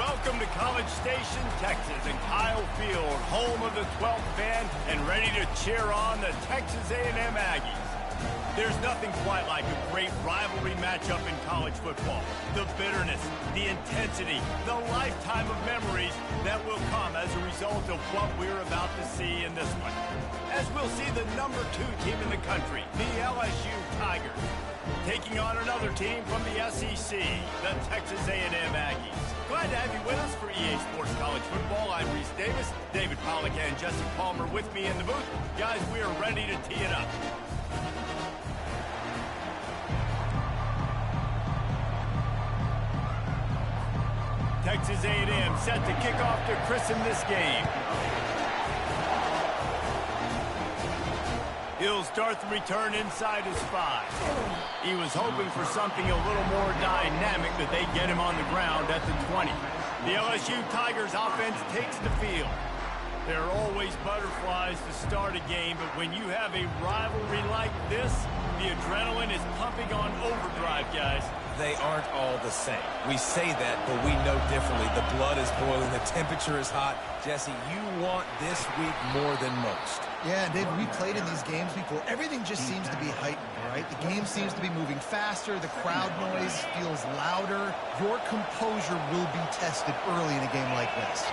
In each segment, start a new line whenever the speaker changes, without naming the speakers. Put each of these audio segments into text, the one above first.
Welcome to College Station, Texas, and Kyle Field, home of the 12th fan and ready to cheer on the Texas A&M Aggies. There's nothing quite like a great rivalry matchup in college football. The bitterness, the intensity, the lifetime of memories that will come as a result of what we're about to see in this one. As we'll see the number 2 team in the country, the LSU Tigers, taking on another team from the SEC, the Texas A&M Aggies. Glad to have you with us for EA Sports College Football. I'm Reese Davis, David Pollack, and Jesse Palmer with me in the booth. Guys, we are ready to tee it up. Texas A&M set to kick off to christen this game. He'll start the return inside his 5. He was hoping for something a little more dynamic, but they get him on the ground at the 20. The LSU Tigers offense takes the field. There are always butterflies to start a game, but when you have a rivalry like this, the adrenaline is pumping on overdrive, guys.
They aren't all the same. We say that, but we know differently. The blood is boiling. The temperature is hot. Jesse, you want this week more than most.
Yeah, David, we played in these games before. Everything just seems to be heightened, right? The game seems to be moving faster. The crowd noise feels louder. Your composure will be tested early in a game like this.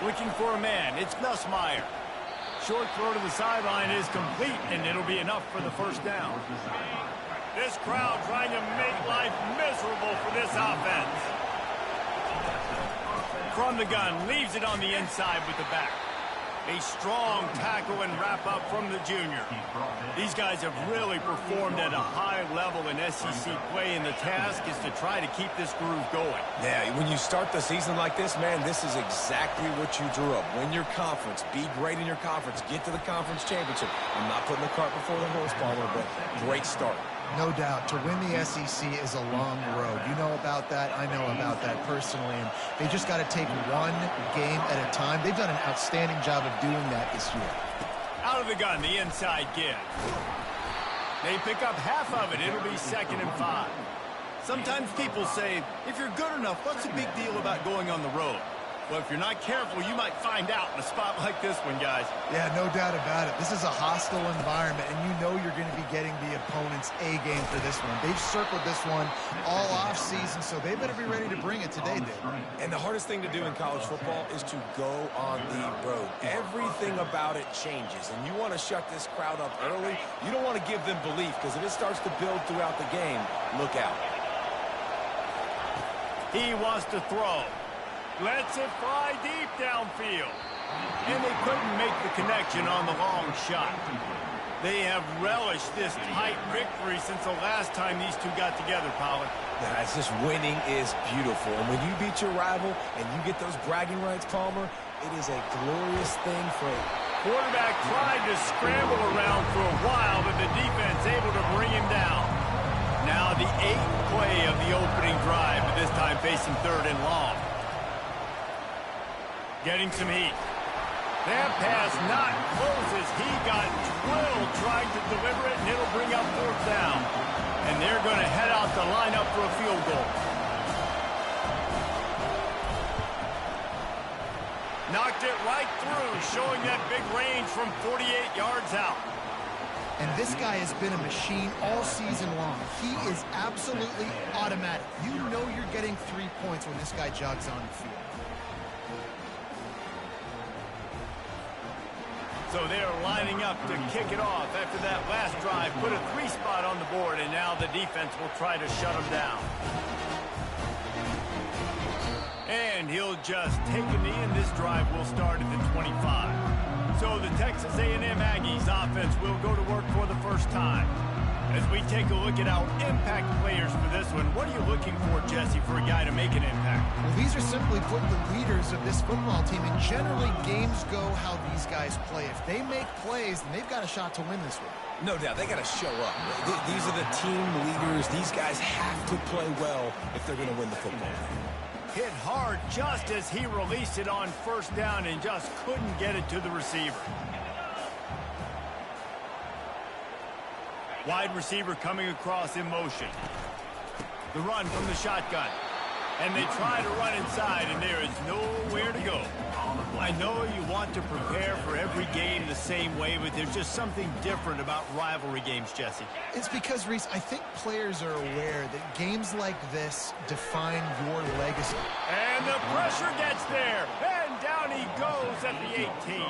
Looking for a man. It's Nussmeier. Short throw to the sideline is complete, and it'll be enough for the first down. This crowd trying to make life miserable for this offense. From the gun, leaves it on the inside with the back. A strong tackle and wrap-up from the junior. These guys have really performed at a high level in SEC play, and the task is to try to keep this groove going.
Yeah, when you start the season like this, man, this is exactly what you drew up. Win your conference, be great in your conference, get to the conference championship. I'm not putting the cart before the horse, Palmer, but great start.
No doubt. To win the SEC is a long road. You know about that. I know about that personally. And they just got to take one game at a time. They've done an outstanding job of doing that this year.
Out of the gun, the inside give. They pick up half of it. It'll be 2nd and 5. Sometimes people say, if you're good enough, what's the big deal about going on the road? Well, if you're not careful, you might find out in a spot like this one, guys.
Yeah, no doubt about it. This is a hostile environment, and you know you're going to be getting the opponent's A game for this one. They've circled this one all offseason, so they better be ready to bring it today, Dave.
And the hardest thing to do in college football is to go on the road. Everything about it changes, and you want to shut this crowd up early. You don't want to give them belief, because if it starts to build throughout the game, look out.
He wants to throw. Lets it fly deep downfield. And they couldn't make the connection on the long shot. They have relished this tight victory since the last time these two got together, Pollard.
Yeah, it's just winning is beautiful. And when you beat your rival and you get those bragging rights, Palmer, it is a glorious thing for you.
Quarterback tried to scramble around for a while, but the defense able to bring him down. Now the 8th play of the opening drive, but this time facing 3rd and long. Getting some heat. That pass not close as he got drilled trying to deliver it, and it'll bring up 4th down. And they're going to head out the lineup for a field goal. Knocked it right through, showing that big range from 48 yards out.
And this guy has been a machine all season long. He is absolutely automatic. You know you're getting 3 points when this guy jogs on the field.
So they're lining up to kick it off after that last drive. Put a 3 spot on the board, and now the defense will try to shut them down. And he'll just take a knee, and this drive will start at the 25. So the Texas A&M Aggies offense will go to work for the first time. As we take a look at our impact players for this one, what are you looking for, Jesse, for a guy to make an impact?
Well, these are simply put the leaders of this football team, and generally games go how these guys play. If they make plays, then they've got a shot to win this one.
No doubt, they got to show up. These are the team leaders. These guys have to play well if they're going to win the football game.
Hit hard just as he released it on 1st down and just couldn't get it to the receiver. Wide receiver coming across in motion. The run from the shotgun. And they try to run inside, and there is nowhere to go. I know you want to prepare for every game the same way, but there's just something different about rivalry games, Jesse.
It's because, Reese, I think players are aware that games like this define your legacy.
And the pressure gets there, and down he goes at the 18.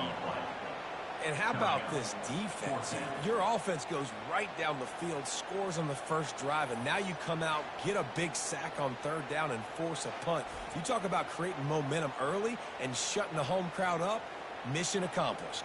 And how about this defense? Your offense goes right down the field, scores on the first drive, and now you come out, get a big sack on third down, and force a punt. You talk about creating momentum early and shutting the home crowd up. Mission accomplished.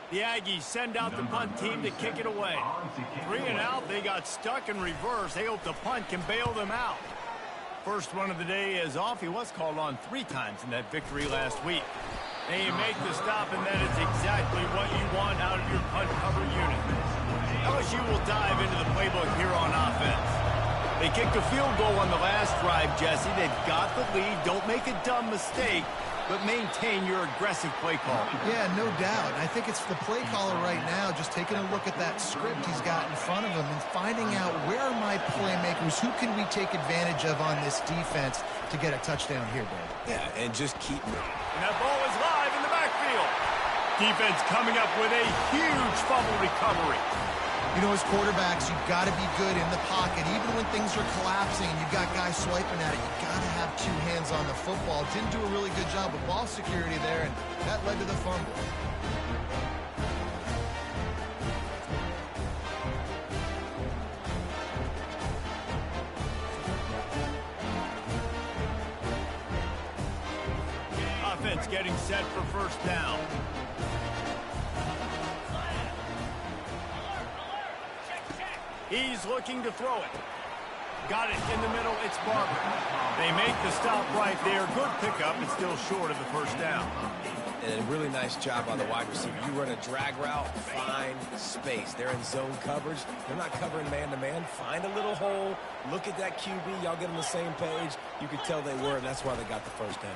The Aggies send out the punt team to kick it away. 3 and out, they got stuck in reverse. They hope the punt can bail them out. First run of the day is off. He was called on 3 times in that victory last week. They make the stop, and that is exactly what you want out of your punt cover unit. LSU will dive into the playbook here on offense. They kicked a field goal on the last drive, Jesse. They've got the lead. Don't make a dumb mistake, but maintain your aggressive play call.
Yeah, no doubt. I think it's the play caller right now just taking a look at that script he's got in front of him and finding out where are my playmakers, who can we take advantage of on this defense to get a touchdown here, Dave.
Yeah, and just keep moving.
And that ball is live in the backfield. Defense coming up with a huge fumble recovery.
You know, as quarterbacks, you've got to be good in the pocket. Even when things are collapsing and you've got guys swiping at it, you've got to have 2 hands on the football. Didn't do a really good job with ball security there, and that led to the fumble.
Offense getting set for first down. He's looking to throw it. Got it in the middle. It's Barber. They make the stop right there. Good pickup, but still short of the first down.
And a really nice job by the wide receiver. You run a drag route, find space. They're in zone coverage. They're not covering man-to-man. Find a little hole. Look at that QB. Y'all get on the same page. You could tell they were, and that's why they got the first down.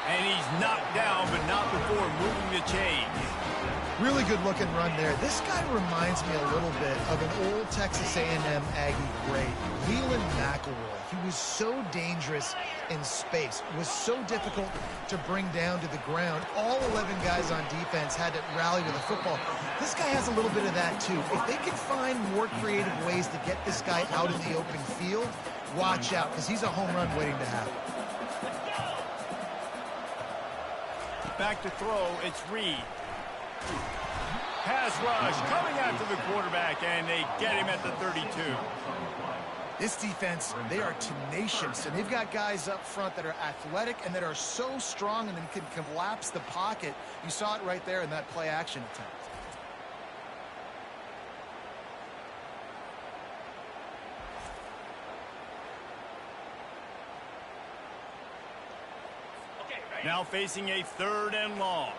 And he's knocked down, but not before moving the chains.
Really good-looking run there. This guy reminds me a little bit of an old Texas A&M Aggie great, Leland McElroy. He was so dangerous in space, was so difficult to bring down to the ground. All 11 guys on defense had to rally to the football. This guy has a little bit of that, too. If they can find more creative ways to get this guy out in the open field, watch out, because he's a home run waiting to happen.
Back to throw, it's Reed. Pass rush coming after the quarterback, and they get him at the 32.
This defense, they are tenacious, and they've got guys up front that are athletic and that are so strong and then can collapse the pocket. You saw it right there in that play-action attempt.
Now facing a 3rd and long.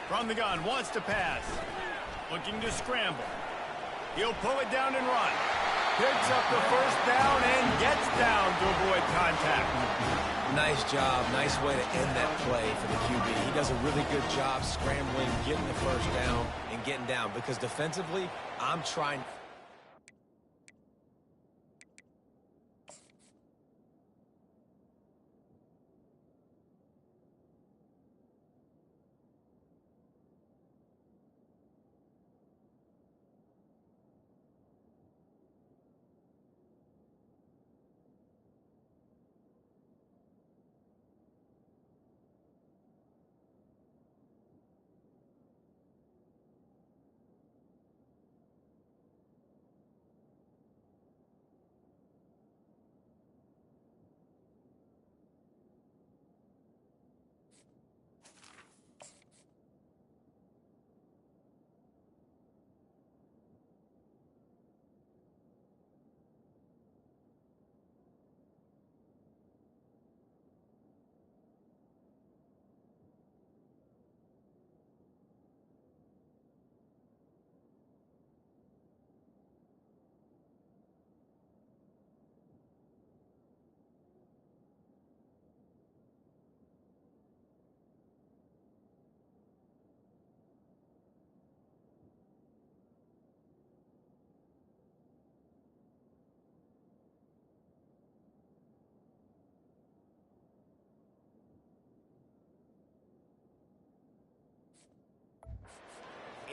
From the gun, wants to pass. Looking to scramble. He'll pull it down and run. Picks up the first down and gets down to avoid contact.
Nice job. Nice way to end that play for the QB. He does a really good job scrambling, getting the first down, and getting down. Because defensively, I'm trying...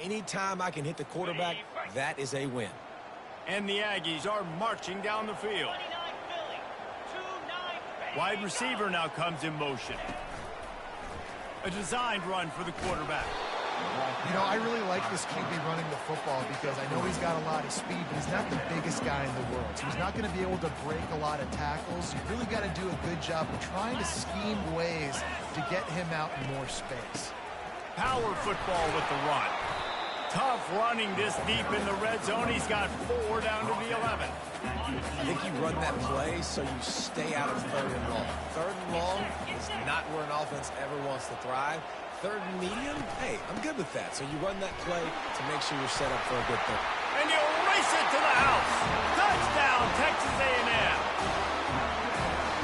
Anytime I can hit the quarterback, that is a win.
And the Aggies are marching down the field. Wide receiver now comes in motion. A designed run for the quarterback.
You know, I really like this QB running the football because I know he's got a lot of speed, but he's not the biggest guy in the world. So he's not going to be able to break a lot of tackles. You really got to do a good job of trying to scheme ways to get him out in more space.
Power football with the run. Tough running this deep in the red zone. He's got 4 down to the 11.
I think you run that play so you stay out of third and long. Third and long is not where an offense ever wants to thrive. Third and medium, hey, I'm good with that. So you run that play to make sure you're set up for a good thing.
And you'll race it to the house. Touchdown, Texas A&M.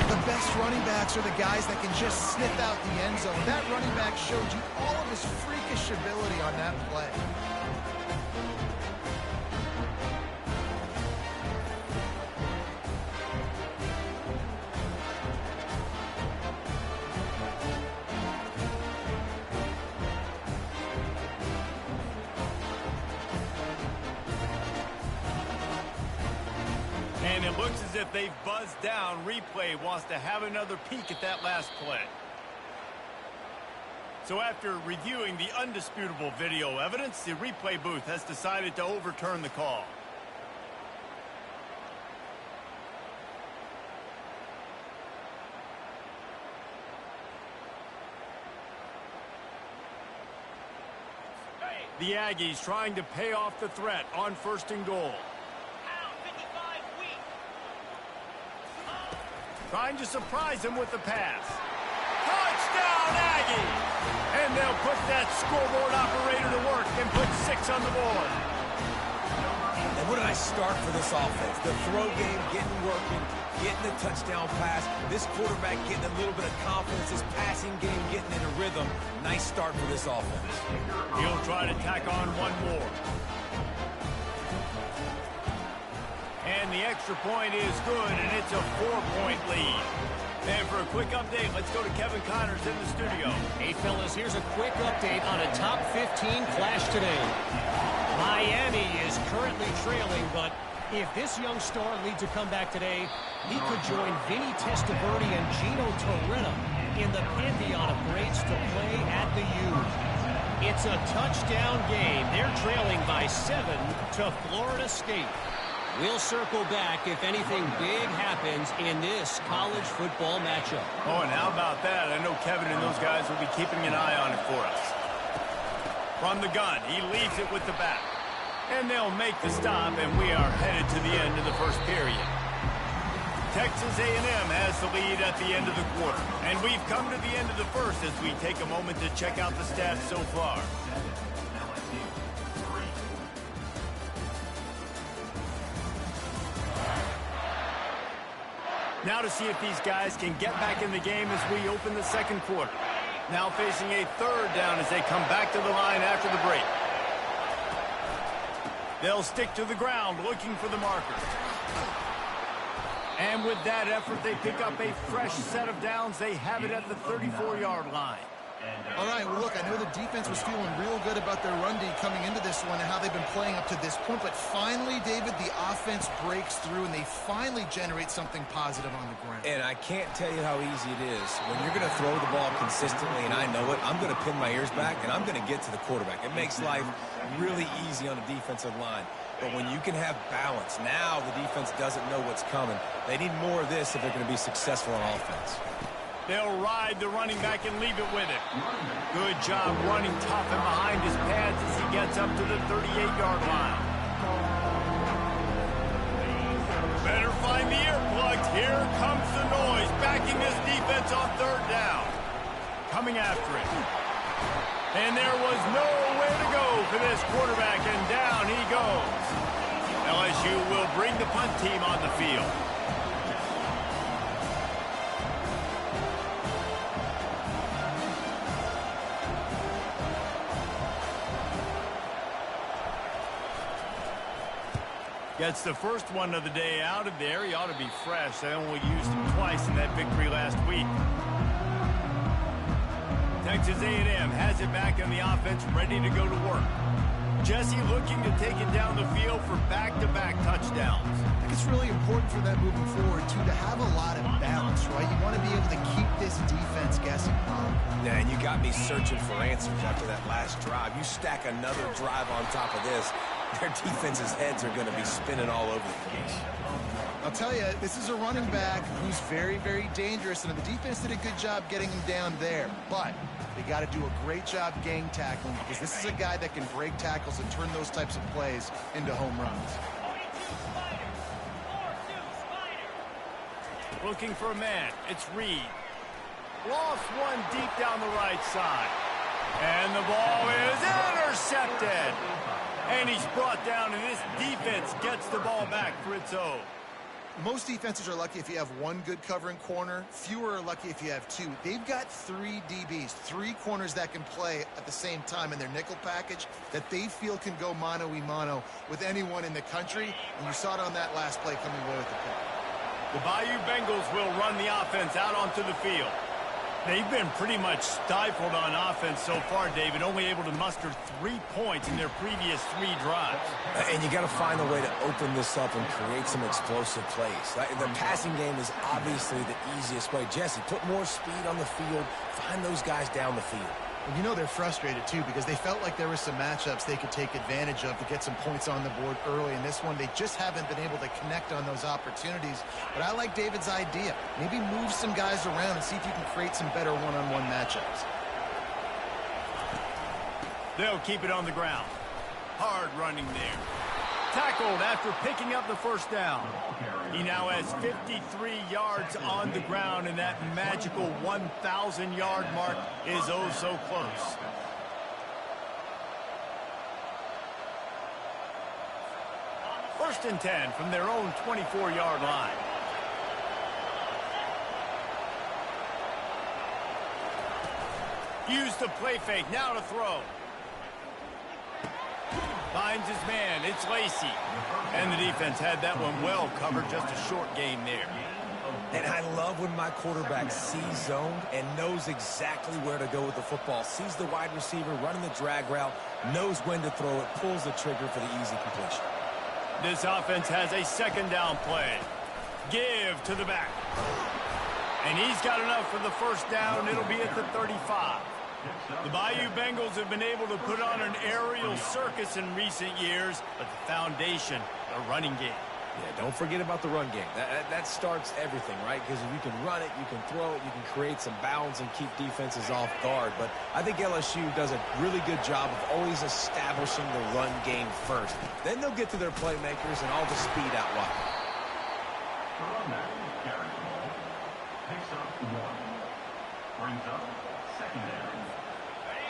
The best running backs are the guys that can just sniff out the end zone. That running back showed you all of his freakish ability on that play.
And it looks as if they've buzzed down. Replay wants to have another peek at that last play. So after reviewing the undisputable video evidence, the replay booth has decided to overturn the call. The Aggies trying to pay off the threat on 1st and goal. Trying to surprise him with the pass. Touchdown, Aggies! And they'll put that scoreboard operator to work and put 6 on the board.
And what a nice start for this offense. The throw game getting working, getting the touchdown pass. This quarterback getting a little bit of confidence. His passing game getting in a rhythm. Nice start for this offense.
He'll try to tack on one more. And the extra point is good, and it's a 4-point lead. And for a quick update, let's go to Kevin Connors in the studio.
Hey, fellas, here's a quick update on a top 15 clash today. Miami is currently trailing, but if this young star leads a comeback today, he could join Vinny Testaverde and Gino Torretta in the pantheon of greats to play at the U. It's a touchdown game. They're trailing by 7 to Florida State. We'll circle back if anything big happens in this college football matchup.
Oh, and how about that? I know Kevin and those guys will be keeping an eye on it for us. From the gun, he leaves it with the back. And they'll make the stop, and we are headed to the end of the first period. Texas A&M has the lead at the end of the quarter. And we've come to the end of the first as we take a moment to check out the stats so far. Now to see if these guys can get back in the game as we open the second quarter. Now facing a third down as they come back to the line after the break. They'll stick to the ground looking for the marker. And with that effort, they pick up a fresh set of downs. They have it at the 34-yard line.
All right, well, look, I know the defense was feeling real good about their run D coming into this one and how they've been playing up to this point. But finally, David, the offense breaks through, and they finally generate something positive on the ground.
And I can't tell you how easy it is. When you're going to throw the ball consistently, and I know it, I'm going to pin my ears back, and I'm going to get to the quarterback. It makes life really easy on the defensive line. But when you can have balance, now the defense doesn't know what's coming. They need more of this if they're going to be successful on offense.
They'll ride the running back and leave it with it. Good job running tough and behind his pads as he gets up to the 38-yard line. Better find the earplugs. Here comes the noise, backing this defense on third down. Coming after it. And there was nowhere to go for this quarterback, and down he goes. LSU will bring the punt team on the field. Gets the first one of the day out of there. He ought to be fresh. They only used him twice in that victory last week. Texas A&M has it back on the offense, ready to go to work. Jesse looking to take it down the field for back-to-back touchdowns.
I think it's really important for them moving forward, too, to have a lot of balance, right? You want to be able to keep this defense guessing.
Yeah, and you got me searching for answers after that last drive. You stack another drive on top of this, their defense's heads are going to be spinning all over the place.
I'll tell you, this is a running back who's very, very dangerous, and the defense did a good job getting him down there. But they got to do a great job gang tackling, because this is a guy that can break tackles and turn those types of plays into home runs.
Looking for a man. It's Reed. Lost one deep down the right side. And the ball is intercepted. And he's brought down, and this defense gets the ball back for its own.
Most defenses are lucky if you have one good covering corner. Fewer are lucky if you have two. They've got three DBs, three corners that can play at the same time in their nickel package that they feel can go mano-a-mano with anyone in the country. And you saw it on that last play coming away with the pick.
The Bayou Bengals will run the offense out onto the field. They've been pretty much stifled on offense so far, David, only able to muster 3 points in their previous 3 drives.
And you got to find a way to open this up and create some explosive plays. The passing game is obviously the easiest way. Jesse, put more speed on the field. Find those guys down the field.
And you know they're frustrated, too, because they felt like there were some matchups they could take advantage of to get some points on the board early. In this one, they just haven't been able to connect on those opportunities. But I like David's idea. Maybe move some guys around and see if you can create some better one-on-one matchups.
They'll keep it on the ground. Hard running there. Tackled after picking up the first down. He now has 53 yards on the ground, and that magical 1,000-yard mark is oh so close. First and 10 from their own 24-yard line. Used the play fake, now to throw. Finds his man, it's Lacey. And the defense had that one well covered, just a short gain there.
And I love when my quarterback sees zoned and knows exactly where to go with the football. Sees the wide receiver running the drag route, knows when to throw it, pulls the trigger for the easy completion.
This offense has a second down play. Give to the back. And he's got enough for the first down. It'll be at the 35. The Bayou Bengals have been able to put on an aerial circus in recent years, but the foundation, the running game.
Yeah, don't forget about the run game. That starts everything, right? Because if you can run it, you can throw it, you can create some balance and keep defenses off guard. But I think LSU does a really good job of always establishing the run game first. Then they'll get to their playmakers and all the speed out wide.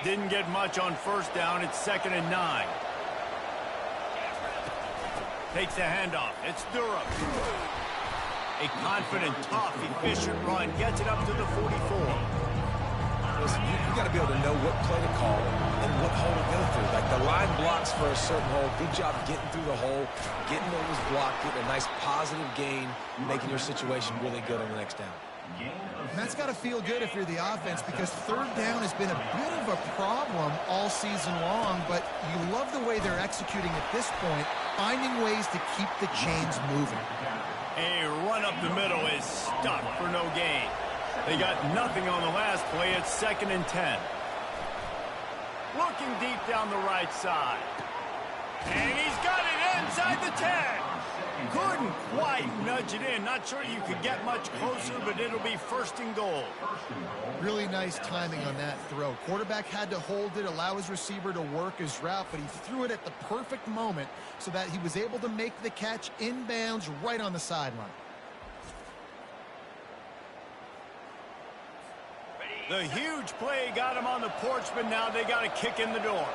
Didn't get much on first down. It's 2nd and 9. Takes the handoff. It's Durham. A confident, tough, efficient run gets it up to the 44.
Listen, you got to be able to know what play to call and what hole to go through. Like the line blocks for a certain hole. Good job getting through the hole, getting what was blocked, getting a nice positive gain, making your situation really good on the next down.
And that's got to feel good if you're the offense, because third down has been a bit of a problem all season long, but you love the way they're executing at this point, finding ways to keep the chains moving.
A run up the middle is stuck for no gain. They got nothing on the last play. It's 2nd and 10. Looking deep down the right side. And he's got it inside the 10. Couldn't quite nudge it in. Not sure you could get much closer, but it'll be 1st and goal.
Really nice timing on that throw. Quarterback had to hold it, allow his receiver to work his route, but he threw it at the perfect moment so that he was able to make the catch inbounds right on the sideline.
The huge play got him on the porch, but now they got a kick in the door.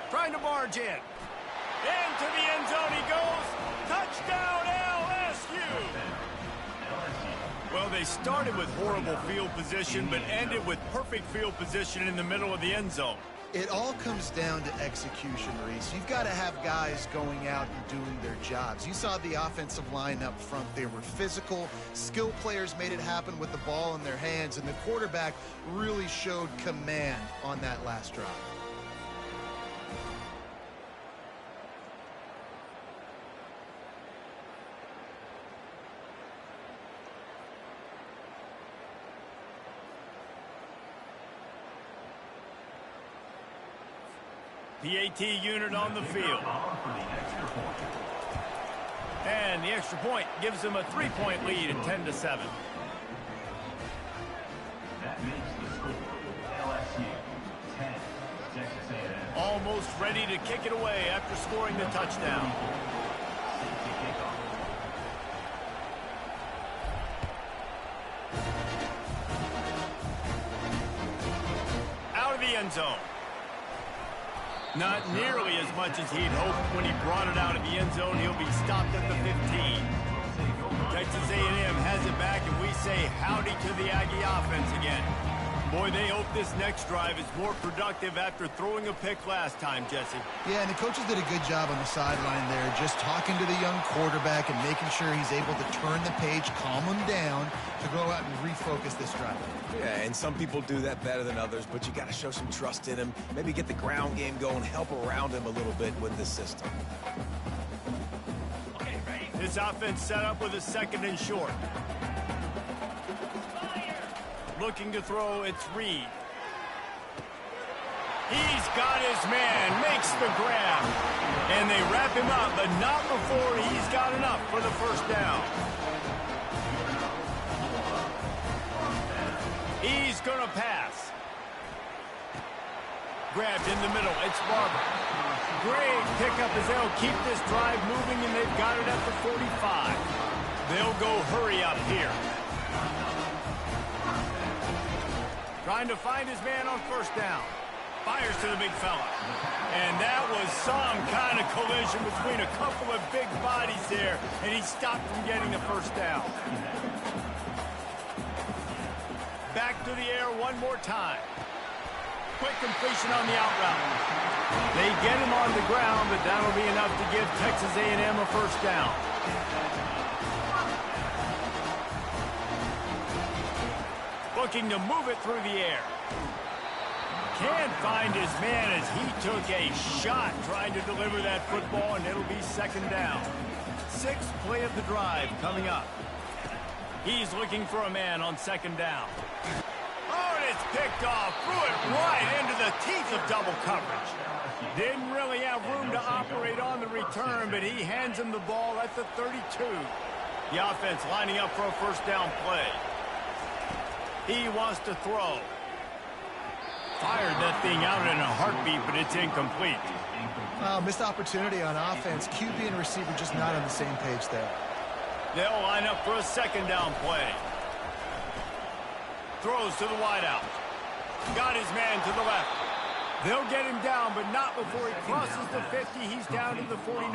Trying to barge in. Into the end zone he goes. Touchdown, LSU! Well, they started with horrible field position, but ended with perfect field position in the middle of the end zone.
It all comes down to execution, Reese. You've got to have guys going out and doing their jobs. You saw the offensive line up front. They were physical. Skill players made it happen with the ball in their hands, and the quarterback really showed command on that last drive.
PAT unit on the field. And the extra point gives them a 3-point lead at 10-7.
That makes the score LSU 10, Texas A&M.
Almost ready to kick it away after scoring the touchdown. Out of the end zone. Not nearly as much as he'd hoped when he brought it out of the end zone. He'll be stopped at the 15. Texas A&M has it back, and we say howdy to the Aggie offense again. Boy, they hope this next drive is more productive after throwing a pick last time, Jesse.
Yeah, and the coaches did a good job on the sideline there, just talking to the young quarterback and making sure he's able to turn the page, calm him down, to go out and refocus this drive.
Yeah, and some people do that better than others, but you got to show some trust in him. Maybe get the ground game going, help around him a little bit with this system.
This offense set up with a 2nd and short. Looking to throw, it's Reed. He's got his man, makes the grab. And they wrap him up, but not before he's got enough for the 1st down. He's going to pass. Grabbed in the middle, it's Barber. Great pickup as they'll keep this drive moving, and they've got it at the 45. They'll go hurry up here. Trying to find his man on 1st down. Fires to the big fella. And that was some kind of collision between a couple of big bodies there, and he stopped from getting the 1st down. Back to the air one more time. Quick completion on the out route. They get him on the ground, but that'll be enough to give Texas A&M a 1st down. Looking to move it through the air. Can't find his man as he took a shot trying to deliver that football, and it'll be 2nd down. 6th play of the drive coming up. He's looking for a man on 2nd down. Oh, and it's picked off. Threw it right into the teeth of double coverage. Didn't really have room to operate on the return, but he hands him the ball at the 32. The offense lining up for a 1st down play. He wants to throw. Fired that thing out in a heartbeat, but it's incomplete.
Missed opportunity on offense. QB and receiver just not on the same page there.
They'll line up for a 2nd down play. Throws to the wideout. Got his man to the left. They'll get him down, but not before he crosses the 50. He's down to the 49.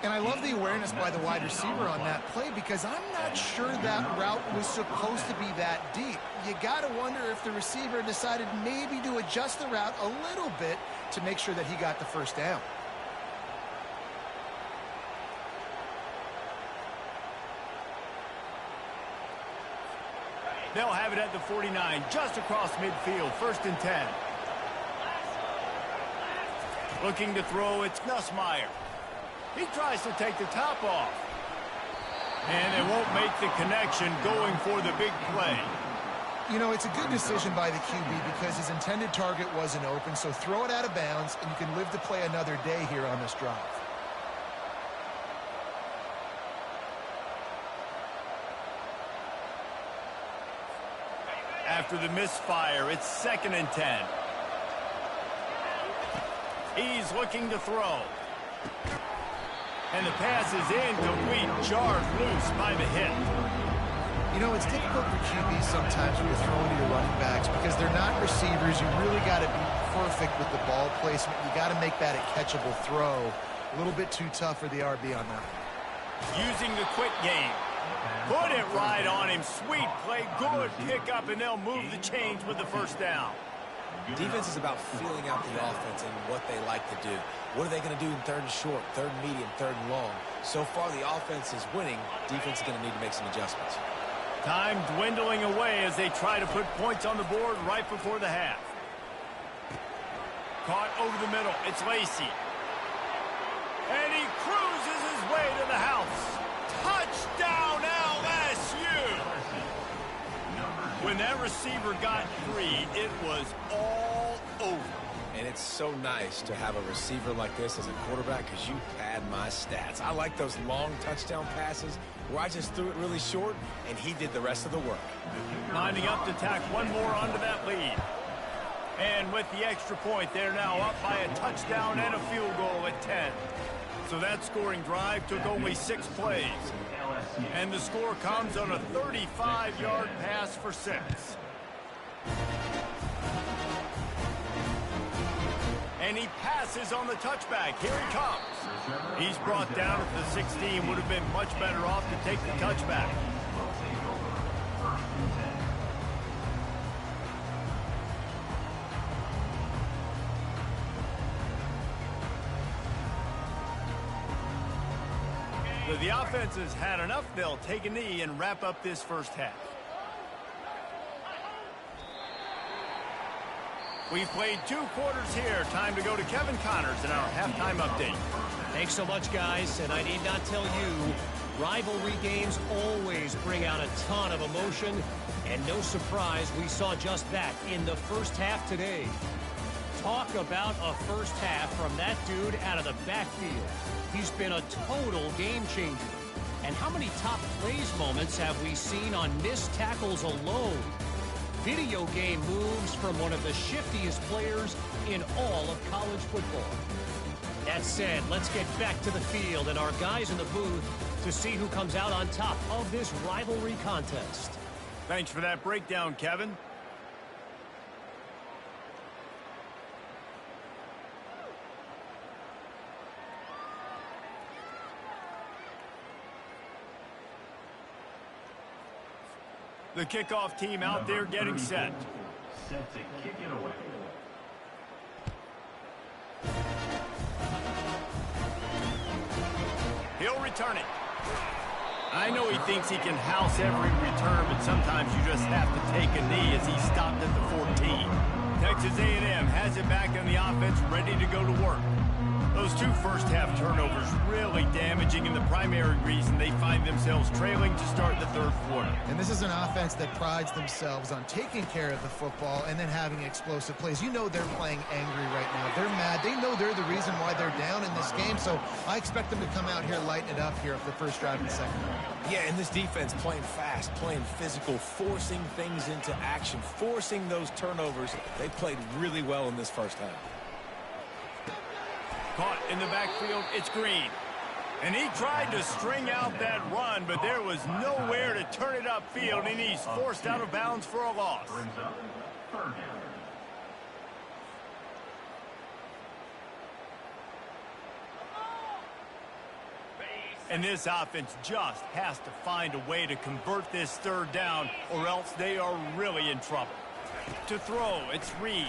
And I love the awareness by the wide receiver on that play because I'm not sure that route was supposed to be that deep. You got to wonder if the receiver decided maybe to adjust the route a little bit to make sure that he got the first down.
They'll have it at the 49, just across midfield, 1st and 10. Looking to throw, it's Nussmeier. He tries to take the top off. And they won't make the connection going for the big play.
You know, it's a good decision by the QB because his intended target wasn't open, so throw it out of bounds, and you can live to play another day here on this drive.
After the misfire, it's 2nd and 10. He's looking to throw. And the pass is incomplete, jarred loose by the hit.
You know, it's difficult for QBs sometimes when you're throwing to your running backs because they're not receivers. You really got to be perfect with the ball placement. You got to make that a catchable throw. A little bit too tough for the RB on that one.
Using the quick game. Put it right on him. Sweet play, good pickup, and they'll move the chains with the first down.
Defense is about feeling out the offense and what they like to do. What are they going to do in 3rd and short, 3rd and medium, 3rd and long? So far, the offense is winning. Defense is going to need to make some adjustments.
Time dwindling away as they try to put points on the board right before the half. Caught over the middle. It's Lacey. And he cruises his way to the house. Touchdown, LSU! When that receiver got free, it was all over.
And it's so nice to have a receiver like this as a quarterback because you pad my stats. I like those long touchdown passes where I just threw it really short and he did the rest of the work.
Lining up to tack one more onto that lead. And with the extra point, they're now up by a touchdown and a field goal at 10. So that scoring drive took only 6 plays. And the score comes on a 35-yard pass for 6. And he passes on the touchback. Here he comes. He's brought down at the 16. Would have been much better off to take the touchback. So the offense has had enough. They'll take a knee and wrap up this first half. We've played 2 quarters here. Time to go to Kevin Connors in our halftime update.
Thanks so much, guys. And I need not tell you, rivalry games always bring out a ton of emotion. And no surprise, we saw just that in the first half today. Talk about a first half from that dude out of the backfield. He's been a total game changer. And how many top plays moments have we seen on missed tackles alone? Video game moves from one of the shiftiest players in all of college football. That said, let's get back to the field and our guys in the booth to see who comes out on top of this rivalry contest.
Thanks for that breakdown, Kevin. The kickoff team out there getting set.
Set to kick it away.
He'll return it. I know he thinks he can house every return, but sometimes you just have to take a knee as he stopped at the 14. Texas A&M has it back on the offense, ready to go to work. Those 2 first-half turnovers really damaging, and the primary reason they find themselves trailing to start the 3rd quarter.
And this is an offense that prides themselves on taking care of the football and then having explosive plays. You know they're playing angry right now. They're mad. They know they're the reason why they're down in this game, so I expect them to come out here, lighten it up here for the first drive and the second drive.
Yeah, and this defense playing fast, playing physical, forcing things into action, forcing those turnovers. They played really well in this first half.
Caught in the backfield, it's Green. And he tried to string out that run, but there was nowhere to turn it upfield, and he's forced out of bounds for a loss.
Brings up 3rd down.
And this offense just has to find a way to convert this third down, or else they are really in trouble. To throw, it's Reed.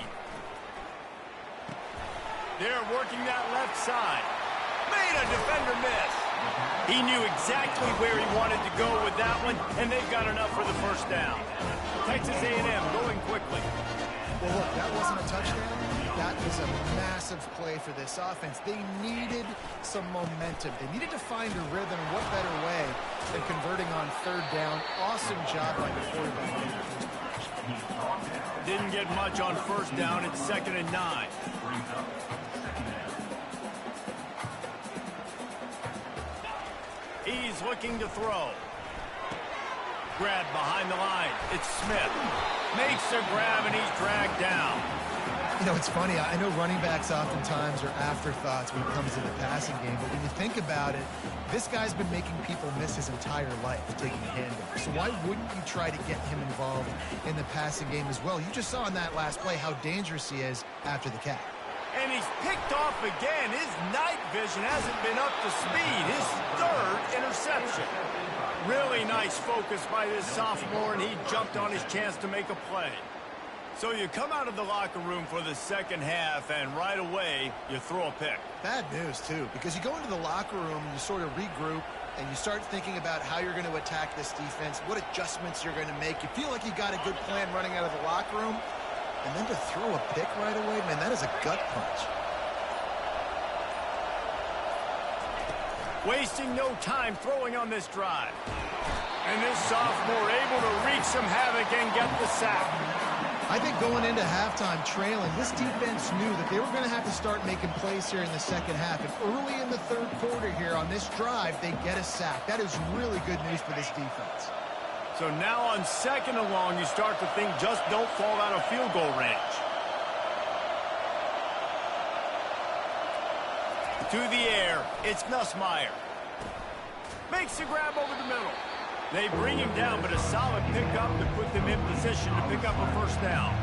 They're working that left side. Made a defender miss. He knew exactly where he wanted to go with that one, and they've got enough for the first down. Texas A&M going quickly.
Well, look, that wasn't a touchdown. That was a massive play for this offense. They needed some momentum. They needed to find a rhythm. What better way than converting on third down? Awesome job by the quarterback.
Didn't get much on first down. It's 2nd and 9. He's looking to throw. Grab behind the line. It's Smith. Makes a grab, and he's dragged down.
You know, it's funny. I know running backs oftentimes are afterthoughts when it comes to the passing game, but when you think about it, this guy's been making people miss his entire life taking a handoff. So why wouldn't you try to get him involved in the passing game as well? You just saw in that last play how dangerous he is after the catch.
And he's picked off again. His night vision hasn't been up to speed. His 3rd interception. Really nice focus by this sophomore, and he jumped on his chance to make a play. So you come out of the locker room for the second half, and right away, you throw a pick.
Bad news, too, because you go into the locker room, you sort of regroup, and you start thinking about how you're going to attack this defense, what adjustments you're going to make. You feel like you got a good plan running out of the locker room, and then to throw a pick right away, man, that is a gut punch.
Wasting no time throwing on this drive. And this sophomore able to wreak some havoc and get the sack.
I think going into halftime trailing, this defense knew that they were going to have to start making plays here in the second half. And early in the third quarter here on this drive, they get a sack. That is really good news for this defense.
So now on 2nd and long, you start to think just don't fall out of field goal range. To the air, it's Nussmeier. Makes the grab over the middle. They bring him down, but a solid pickup to put them in position to pick up a first down.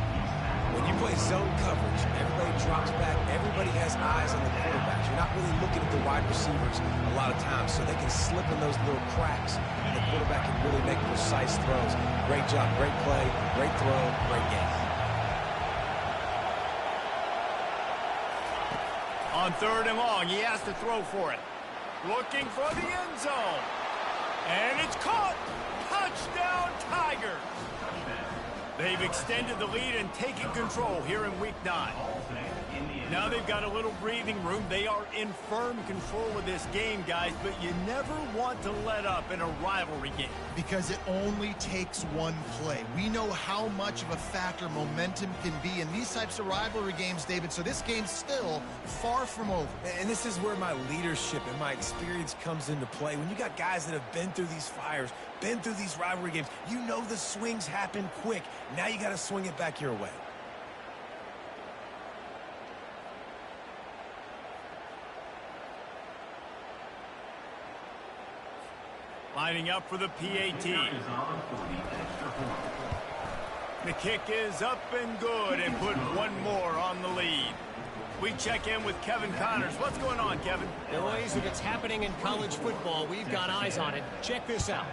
When you play zone coverage, everybody drops back. Everybody has eyes on the quarterbacks. You're not really looking at the wide receivers a lot of times, so they can slip in those little cracks, and the quarterback can really make precise throws. Great job, great play, great throw, great game.
On 3rd and long, he has to throw for it. Looking for the end zone. And it's caught. Touchdown, Tigers. They've extended the lead and taken control here in Week 9. Now they've got a little breathing room. They are in firm control of this game, guys, but you never want to let up in a rivalry game.
Because it only takes one play. We know how much of a factor momentum can be in these types of rivalry games, David, so this game's still far from over.
And this is where my leadership and my experience comes into play. When you got guys that have been through these fires, been through these rivalry games, you know the swings happen quick. Now you got to swing it back your way.
Lining up for the PAT. The kick is up and good and put one more on the lead. We check in with Kevin Connors. What's going on, Kevin?
Boys, if it's happening in college football, we've got eyes on it. Check this out.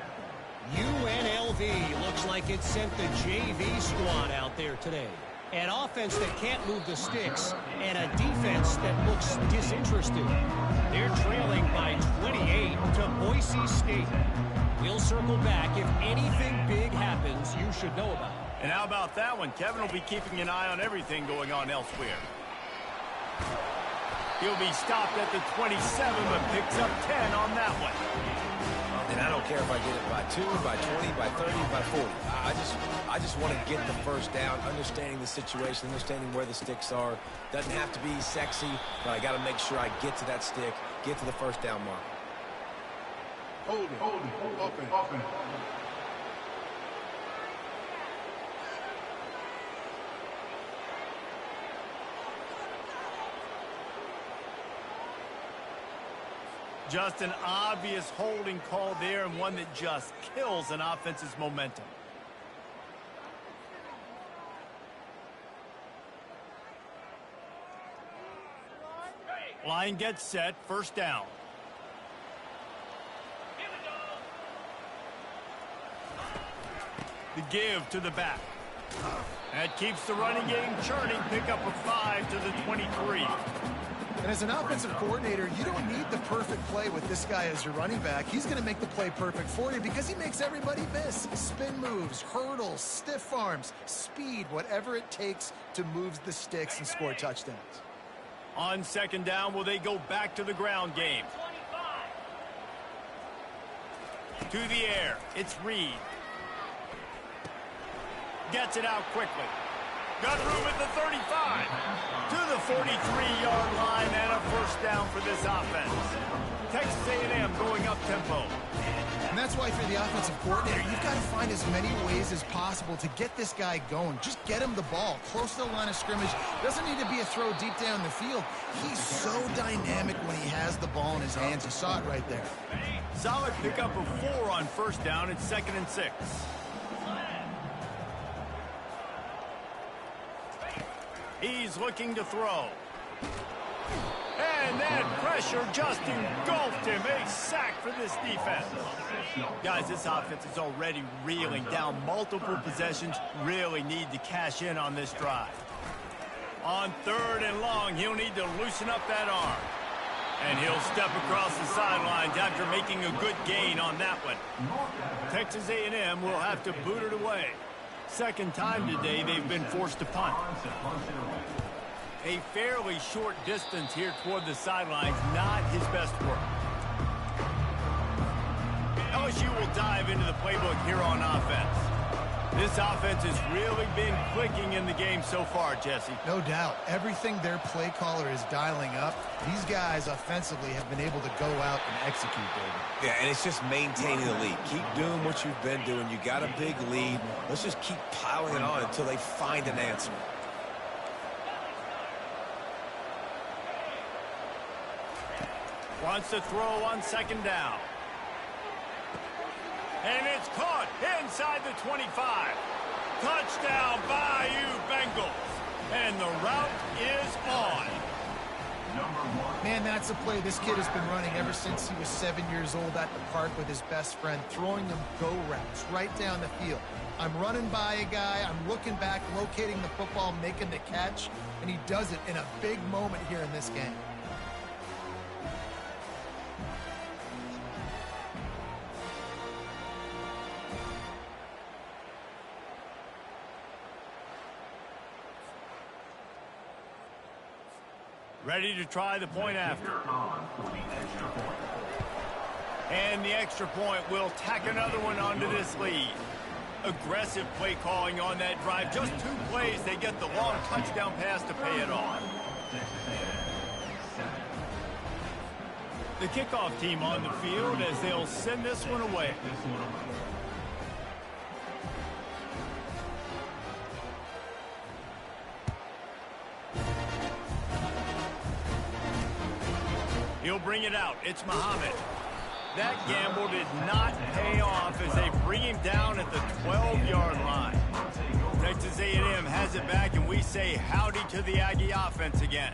UNLV looks like it sent the JV squad out there today. An offense that can't move the sticks and a defense that looks disinterested. They're trailing by 28 to Boise State. We'll circle back. If anything big happens, you should know about it.
And how about that one? Kevin will be keeping an eye on everything going on elsewhere. He'll be stopped at the 27, but picks up 10 on that one.
And I don't care if I get it by 2, by 20, by 30, by 40. I just want to get the first down, understanding the situation, understanding where the sticks are. Doesn't have to be sexy, but I got to make sure I get to that stick, get to the first down mark.
Hold it. Open.
Just an obvious holding call there, and one that just kills an offense's momentum. Line gets set, first down. The give to the back. That keeps the running game churning. Pick up a 5 to the 23.
And as an offensive coordinator, you don't need the perfect play with this guy as your running back. He's going to make the play perfect for you because he makes everybody miss. Spin moves, hurdles, stiff arms, speed, whatever it takes to move the sticks and score touchdowns.
On second down, will they go back to the ground game? To the air, it's Reed. Gets it out quickly. Got room at the 35. To the 43-yard line and a first down for this offense. Texas A&M going up tempo.
And that's why for the offensive coordinator, you've got to find as many ways as possible to get this guy going. Just get him the ball close to the line of scrimmage. Doesn't need to be a throw deep down the field. He's so dynamic when he has the ball in his hands. You saw it right there.
Solid pickup of 4 on first down. It's 2nd and 6. He's looking to throw. And that pressure just engulfed him. A sack for this defense. Guys, this offense is already reeling down multiple possessions. Really need to cash in on this drive. On 3rd and long, he'll need to loosen up that arm. And he'll step across the sidelines after making a good gain on that one. Texas A&M will have to boot it away. Second time today they've been forced to punt. A fairly short distance here toward the sidelines, not his best work. LSU will dive into the playbook here on offense. This offense has really been clicking in the game so far, Jesse.
No doubt. Everything their play caller is dialing up, these guys offensively have been able to go out and execute, David.
Yeah, and it's just maintaining the lead. Keep doing what you've been doing. You got a big lead. Let's just keep piling it on until they find an answer.
Wants to throw on second down. And it's caught inside the 25. Touchdown, Bayou Bengals. And the route is on.
Man, that's a play this kid has been running ever since he was 7 years old at the park with his best friend, throwing them go routes right down the field. I'm running by a guy, I'm looking back, locating the football, making the catch, and he does it in a big moment here in this game.
Ready to try the point after. And the extra point will tack another one onto this lead. Aggressive play calling on that drive. Just 2 plays, they get the long touchdown pass to pay it off. The kickoff team on the field as they'll send this one away. He'll bring it out. It's Muhammad. That gamble did not pay off as they bring him down at the 12-yard line. Texas A&M has it back, and we say howdy to the Aggie offense again.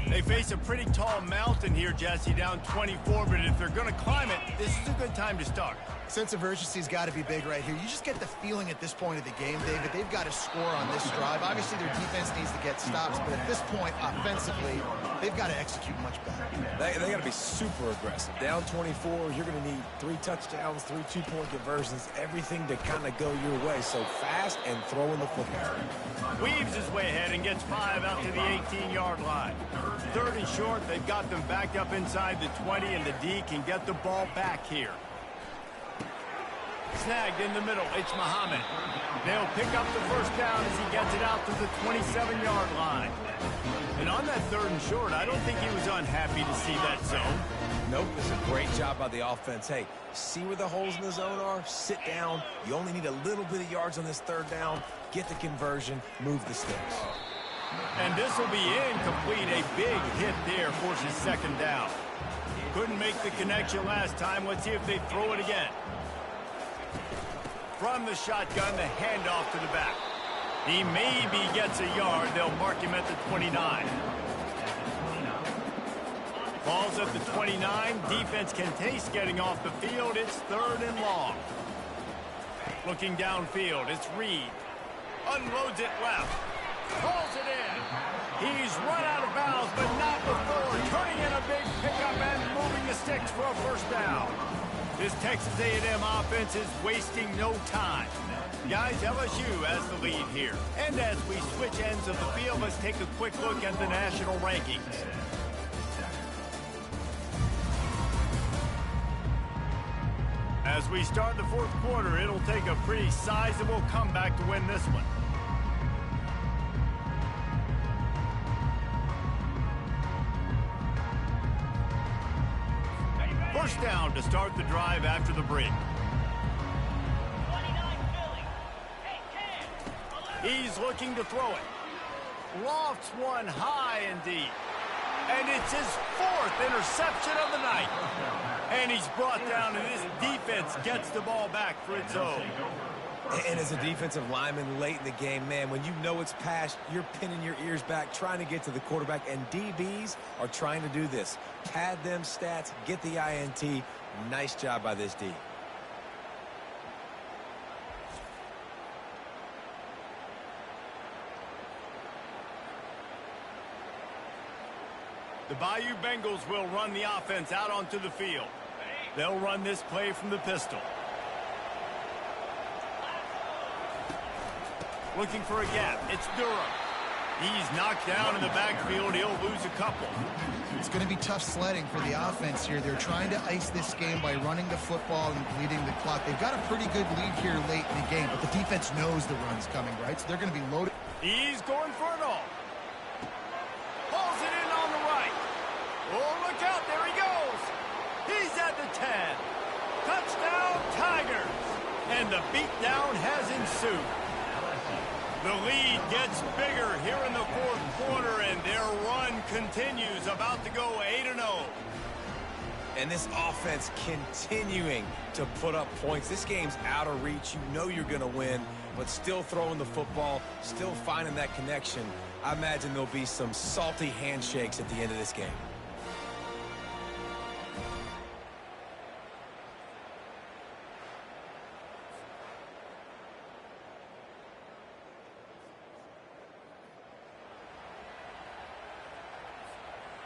They face a pretty tall mountain here, Jesse, down 24, but if they're going to climb it, this is a good time to start.
Sense of urgency's got to be big right here. You just get the feeling at this point of the game, David, they've got to score on this drive. Obviously, their defense needs to get stops, but at this point, offensively, they've got to execute much better.
They got to be super aggressive. Down 24, you're going to need 3 touchdowns, 3 2-point conversions, everything to kind of go your way. So fast and throwing the football.
Weaves his way ahead and gets 5 out to the 18-yard line. 3rd and short, they've got them backed up inside the 20, and the D can get the ball back here. Snagged in the middle, it's Muhammad. They'll pick up the first down as he gets it out to the 27-yard line. And on that 3rd and short, I don't think he was unhappy to see that zone.
Nope, it's a great job by the offense. Hey, see where the holes in the zone are? Sit down. You only need a little bit of yards on this 3rd down. Get the conversion, move the sticks.
And this will be incomplete. A big hit there forces 2nd down. Couldn't make the connection last time. Let's see if they throw it again. From the shotgun, the handoff to the back. He maybe gets a yard. They'll mark him at the 29. Ball's at the 29. Defense can taste getting off the field. It's 3rd and long. Looking downfield, it's Reed. Unloads it left. Pulls it in. He's run out of bounds, but not before turning in a big pickup and moving the sticks for a first down. This Texas A&M offense is wasting no time. Guys, LSU has the lead here. And as we switch ends of the field, let's take a quick look at the national rankings. As we start the fourth quarter, it'll take a pretty sizable comeback to win this one. First down to start the drive after the break. He's looking to throw it. Lofts one high and deep. And it's his fourth interception of the night. And he's brought down, and this defense gets the ball back for its own.
And as a defensive lineman late in the game, man, when you know it's past, you're pinning your ears back, trying to get to the quarterback, and DBs are trying to do this. Pad them stats, get the INT. Nice job by this D.
The Bayou Bengals will run the offense out onto the field. They'll run this play from the pistol. Looking for a gap. It's Durham. He's knocked down in the backfield. He'll lose a couple.
It's going to be tough sledding for the offense here. They're trying to ice this game by running the football and bleeding the clock. They've got a pretty good lead here late in the game, but the defense knows the run's coming, right? So they're going to be loaded.
He's going for it all. Pulls it in on the right. Oh, look out. There he goes. He's at the 10. Touchdown, Tigers. And the beatdown has ensued. The lead gets bigger here in the fourth quarter, and their run continues, about to go 8-0.
And this offense continuing to put up points. This game's out of reach. You know you're going to win, but still throwing the football, still finding that connection. I imagine there'll be some salty handshakes at the end of this game.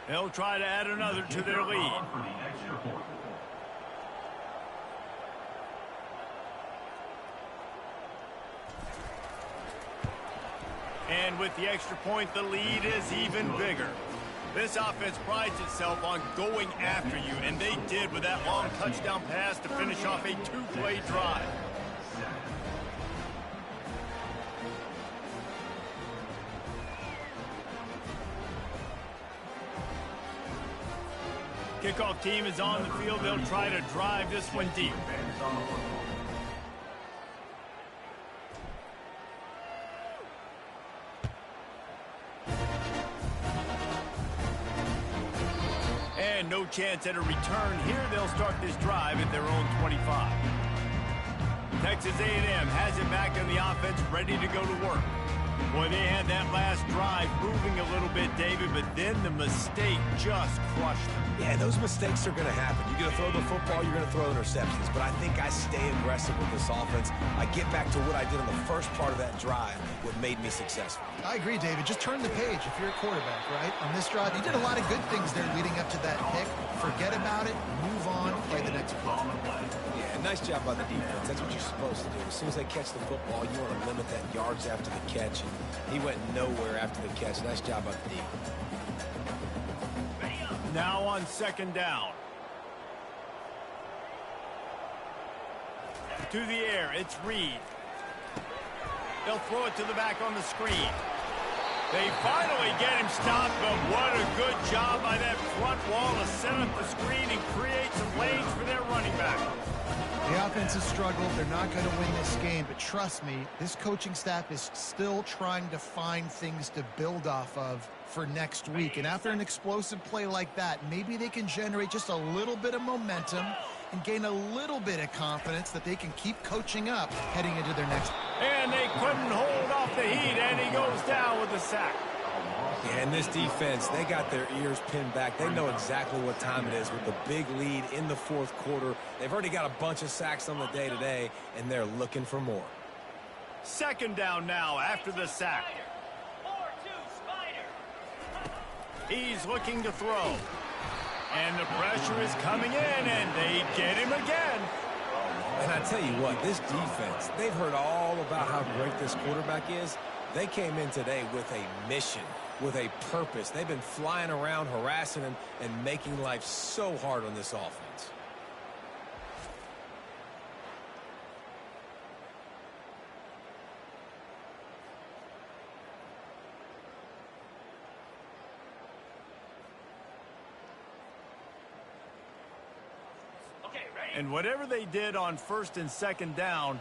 They'll try to add another to their lead. And with the extra point, the lead is even bigger. This offense prides itself on going after you, and they did with that long touchdown pass to finish off a two-play drive. Kickoff team is on the field. They'll try to drive this one deep. And no chance at a return here. They'll start this drive at their own 25. Texas A&M has it back on the offense, ready to go to work. Boy, they had that last drive moving a little bit, David, but then the mistake just crushed them.
Yeah, those mistakes are going to happen. You're going to throw the football, you're going to throw interceptions. But I think I stay aggressive with this offense. I get back to what I did in the first part of that drive, what made me successful.
I agree, David. Just turn the page if you're a quarterback, right? On this drive, you did a lot of good things there leading up to that pick. Forget about it, move on, play the next play.
Yeah, nice job by the defense. That's what you're supposed to do. As soon as they catch the football, you want to limit that yards after the catch. And he went nowhere after the catch. Nice job by the D.
Now on second down. To the air, it's Reed. They'll throw it to the back on the screen. They finally get him stopped, but what a good job by that front wall to set up the screen and create some lanes for their running back.
The offense has struggled. They're not going to win this game, but trust me, this coaching staff is still trying to find things to build off of for next week. And after an explosive play like that, maybe they can generate just a little bit of momentum and gain a little bit of confidence that they can keep coaching up heading into their next.
And they couldn't hold off the heat, and he goes down with the sack.
And this defense, they got their ears pinned back. They know exactly what time it is with the big lead in the fourth quarter. They've already got a bunch of sacks on the day today, and they're looking for more.
Second down now after the sack. He's looking to throw. And the pressure is coming in, and they get him again.
And I tell you what, this defense, they've heard all about how great this quarterback is. They came in today with a mission, with a purpose. They've been flying around, harassing him, and making life so hard on this offense.
And whatever they did on first and second down,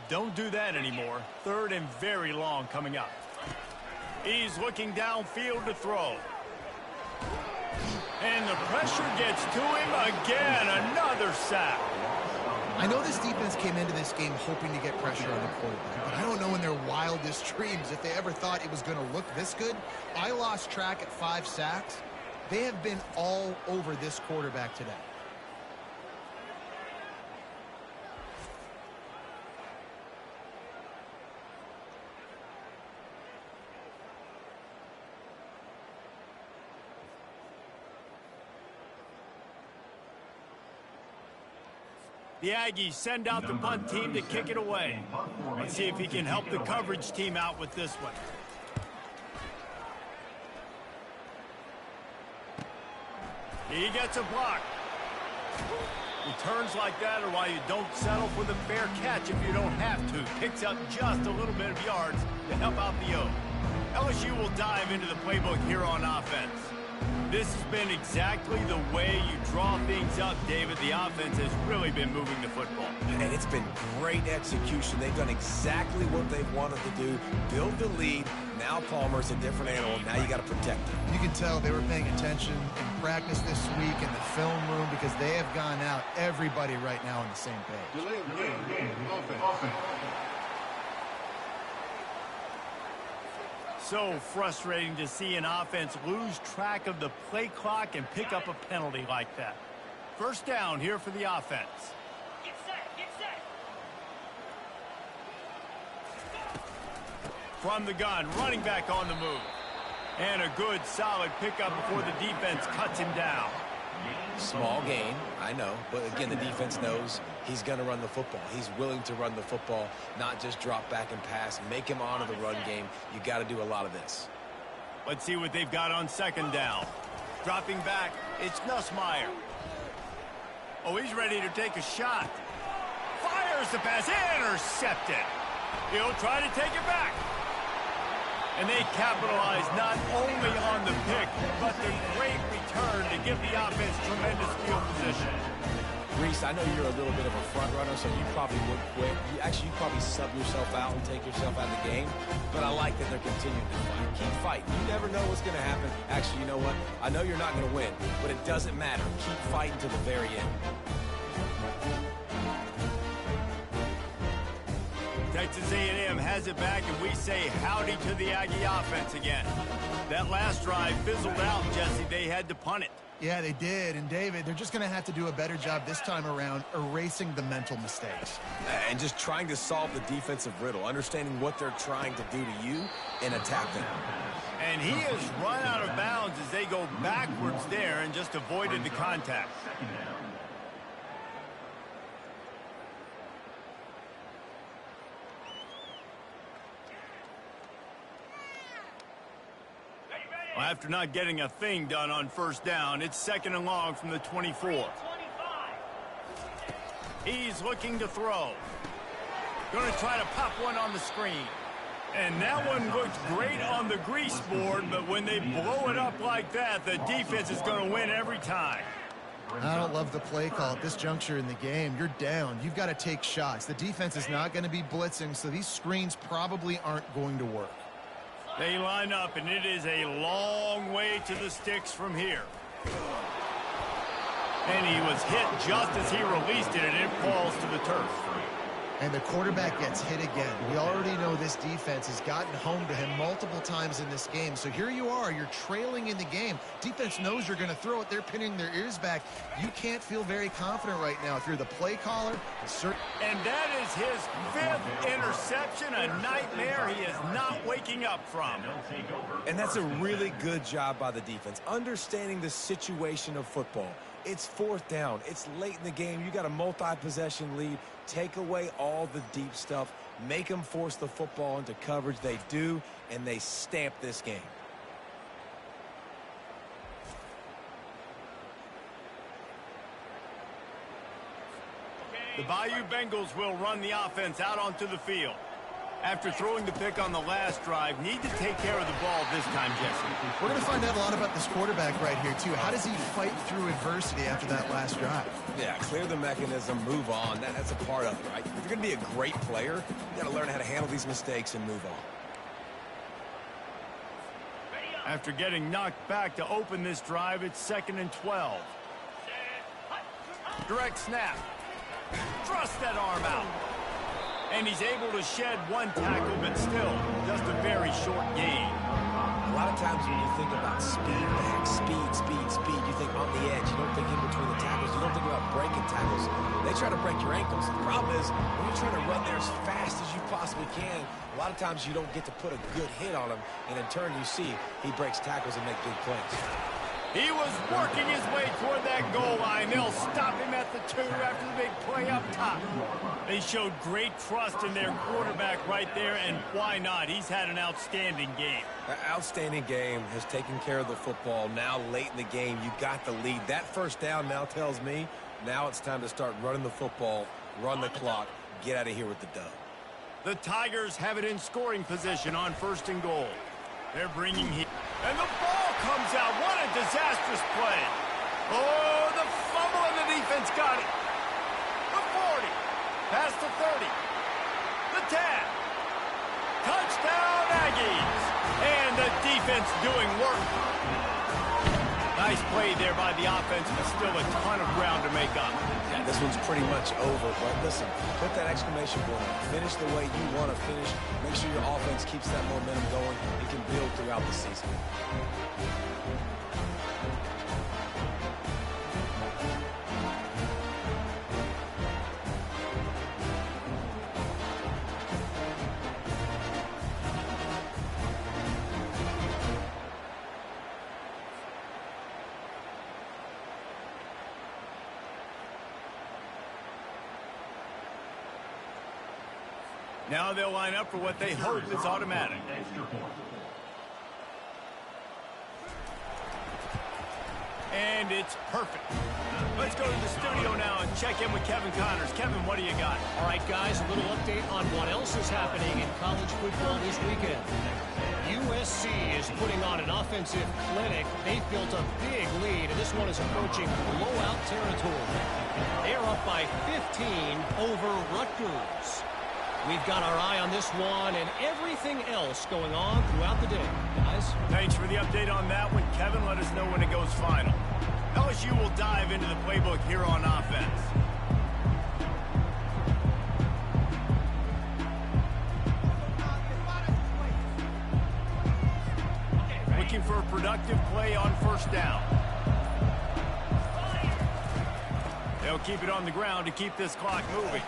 don't do that anymore. Third and very long coming up. He's looking downfield to throw. And the pressure gets to him again. Another sack.
I know this defense came into this game hoping to get pressure on the quarterback, but I don't know in their wildest dreams if they ever thought it was going to look this good. I lost track at 5 sacks. They have been all over this quarterback today.
The Aggies send out the punt team to kick it away. Let's see if he can help the coverage team out with this one. He gets a block. Returns like that are why you don't settle for the fair catch if you don't have to. Picks up just a little bit of yards to help out the O. LSU will dive into the playbook here on offense. This has been exactly the way you draw things up, David. The offense has really been moving the football.
And it's been great execution. They've done exactly what they've wanted to do. Build the lead. Now Palmer's a different animal. Now you got to protect him.
You can tell they were paying attention in practice this week in the film room because they have gone out, everybody right now on the same page.
Delay of game. Offense.
So frustrating to see an offense lose track of the play clock and pick up a penalty like that. First down here for the offense.
Get set.
From the gun, running back on the move. And a good, solid pickup before the defense cuts him down.
Small gain, I know. But again, the defense knows he's going to run the football. He's willing to run the football, not just drop back and pass. Make him honor the run game. You got to do a lot of this.
Let's see what they've got on second down. Dropping back, it's Nussmeier. Oh, he's ready to take a shot. Fires the pass, intercepted. He'll try to take it back. And they capitalize not only on the pick, but the great return to give the offense tremendous field position.
Reese, I know you're a little bit of a front runner, so you probably would quit. You probably sub yourself out and take yourself out of the game. But I like that they're continuing to fight. Keep fighting. You never know what's going to happen. Actually, you know what? I know you're not going to win, but it doesn't matter. Keep fighting to the very end.
Texas A&M has it back, and we say howdy to the Aggie offense again. That last drive fizzled out, Jesse. They had to punt it.
Yeah, they did. And, David, they're just going to have to do a better job this time around erasing the mental mistakes.
And just trying to solve the defensive riddle, understanding what they're trying to do to you and attack them.
And he has run out of bounds as they go backwards there and just avoided the contact. Well, after not getting a thing done on first down, it's second and long from the 24. He's looking to throw. Going to try to pop one on the screen. And that one looked great on the grease board, but when they blow it up like that, the defense is going to win every time.
I don't love the play call at this juncture in the game. You're down. You've got to take shots. The defense is not going to be blitzing, so these screens probably aren't going to work.
They line up, and it is a long way to the sticks from here. And he was hit just as he released it, and it falls to the turf.
And the quarterback gets hit again. We already know this defense has gotten home to him multiple times in this game. So here you are, you're trailing in the game. Defense knows you're going to throw it. They're pinning their ears back. You can't feel very confident right now. If you're the play caller,
and that is his 5th interception, a nightmare he is not waking up from.
And that's a really good job by the defense, understanding the situation of football. It's 4th down. It's late in the game. You got a multi-possession lead. Take away all the deep stuff. Make them force the football into coverage. They do, and they stamp this game.
The Bayou Bengals will run the offense out onto the field. After throwing the pick on the last drive, need to take care of the ball this time, Jesse.
We're going to find out a lot about this quarterback right here, too. How does he fight through adversity after that last drive?
Yeah, clear the mechanism, move on. That's a part of it, right? If you're going to be a great player, you got to learn how to handle these mistakes and move on.
After getting knocked back to open this drive, it's 2nd and 12. Direct snap. Thrust that arm out. And he's able to shed 1 tackle, but still, just a very short gain.
A lot of times when you think about speed, speed, you think on the edge. You don't think in between the tackles. You don't think about breaking tackles. They try to break your ankles. The problem is, when you're trying to run there as fast as you possibly can, a lot of times you don't get to put a good hit on him, and in turn you see he breaks tackles and makes big plays.
He was working his way toward that goal line. They'll stop him at the 2 after the big play up top. They showed great trust in their quarterback right there, and why not? He's had an outstanding game.
That outstanding game has taken care of the football. Now, late in the game, you got the lead. That 1st down now tells me now it's time to start running the football, run the clock, get out of here with the dub.
The Tigers have it in scoring position on 1st and goal. They're bringing heat. And the ball comes out. What a disastrous play. Oh, the fumble, and the defense got it. The 40. Past the 30. The 10. Touchdown, Aggies. And the defense doing work. Nice play there by the offense, but still a ton of ground to make up.
Yeah, this one's pretty much over, but listen, put that exclamation point on. Finish the way you want to finish. Make sure your offense keeps that momentum going. It can build throughout the season.
Now they'll line up for what they hope is automatic. And it's perfect. Let's go to the studio now and check in with Kevin Connors. Kevin, what do you got?
All right, guys, a little update on what else is happening in college football this weekend. USC is putting on an offensive clinic. They've built a big lead, and this one is approaching blowout territory. They're up by 15 over Rutgers. We've got our eye on this one and everything else going on throughout the day, guys.
Thanks for the update on that one, Kevin. Let us know when it goes final. LSU will dive into the playbook here on offense. Looking for a productive play on 1st down. They'll keep it on the ground to keep this clock moving.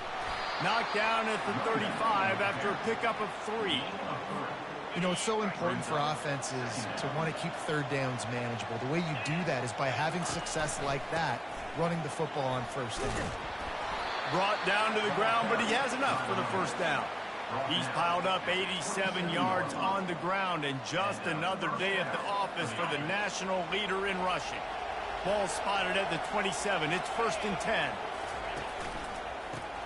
Knocked down at the 35 after a pickup of 3.
You know, it's so important for offenses to want to keep 3rd downs manageable. The way you do that is by having success like that, running the football on 1st down.
Brought down to the ground, but he has enough for the 1st down. He's piled up 87 yards on the ground, and just another day at the office for the national leader in rushing. Ball spotted at the 27. It's 1st and 10.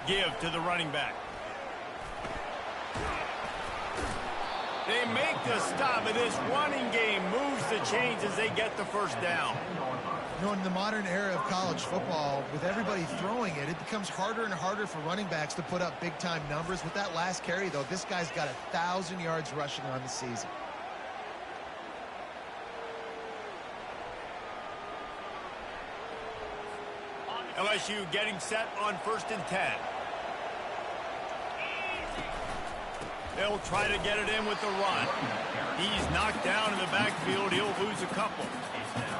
Give to the running back. They make the stop, and this running game moves the chains as they get the 1st down.
You know, in the modern era of college football, with everybody throwing it, it becomes harder and harder for running backs to put up big-time numbers. With that last carry, though, this guy's got 1,000 yards rushing on the season.
LSU getting set on 1st and 10. They'll try to get it in with the run. He's knocked down in the backfield. He'll lose a couple.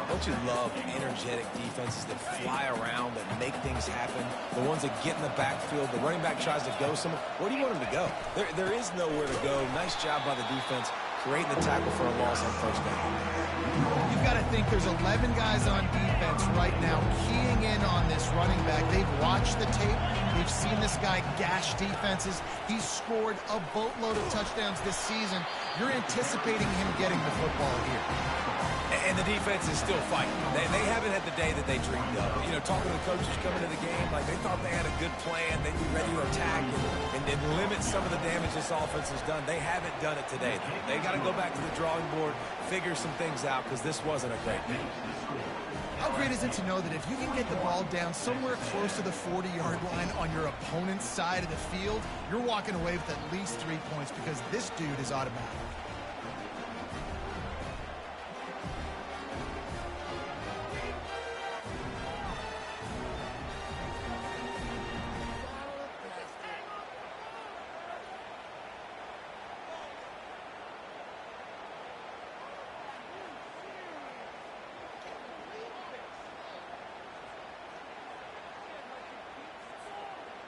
Don't you love energetic defenses that fly around, that make things happen? The ones that get in the backfield, the running back tries to go somewhere. Where do you want him to go? There is nowhere to go. Nice job by the defense creating the tackle for a loss on first down.
You've got to think there's 11 guys on defense right now keying in on this running back. They've watched the tape. They've seen this guy gash defenses. He's scored a boatload of touchdowns this season. You're anticipating him getting the football here.
And the defense is still fighting. They haven't had the day that they dreamed of. You know, talking to the coaches coming to the game, like they thought they had a good plan. They'd be ready to attack and limit some of the damage this offense has done. They haven't done it today, though. They got to go back to the drawing board, figure some things out, because this wasn't a great game.
How great is it to know that if you can get the ball down somewhere close to the 40-yard line on your opponent's side of the field, you're walking away with at least 3 points because this dude is automatic.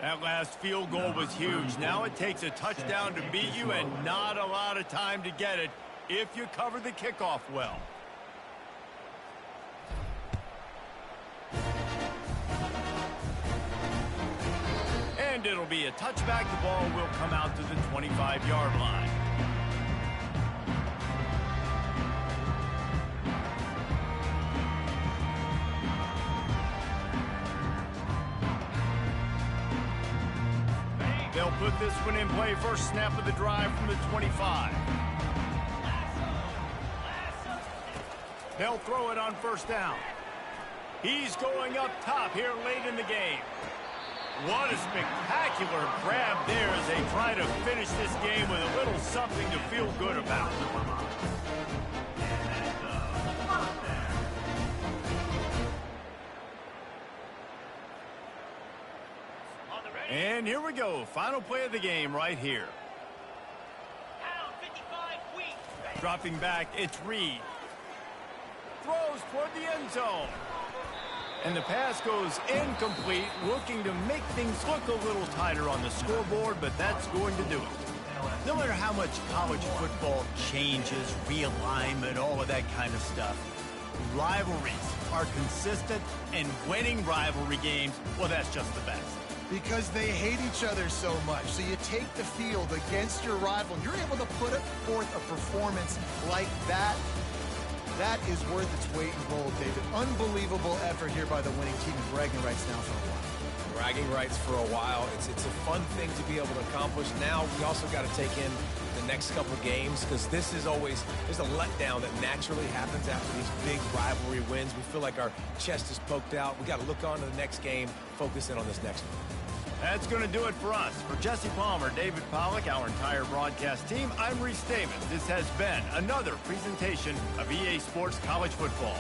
That last field goal was huge. Now it takes a touchdown to beat you and not a lot of time to get it if you cover the kickoff well. And it'll be a touchback. The ball will come out to the 25-yard line. They'll put this one in play. First snap of the drive from the 25. They'll throw it on first down. He's going up top here late in the game. What a spectacular grab there as they try to finish this game with a little something to feel good about. And here we go. Final play of the game right here. Dropping back, it's Reed. Throws toward the end zone. And the pass goes incomplete, looking to make things look a little tighter on the scoreboard, but that's going to do it. No matter how much college football changes, realignment, all of that kind of stuff, rivalries are consistent, and winning rivalry games, well, that's just the best.
Because they hate each other so much. So you take the field against your rival, and you're able to put forth a performance like that. That is worth its weight in gold, David. Unbelievable effort here by the winning team, and bragging rights now for a while.
Bragging rights for a while. It's a fun thing to be able to accomplish. Now we also got to take in the next couple games, because this is always, there's a letdown that naturally happens after these big rivalry wins. We feel like our chest is poked out. We got to look on to the next game, focus in on this next one.
That's going to do it for us. For Jesse Palmer, David Pollack, our entire broadcast team, I'm Reese Davis. This has been another presentation of EA Sports College Football.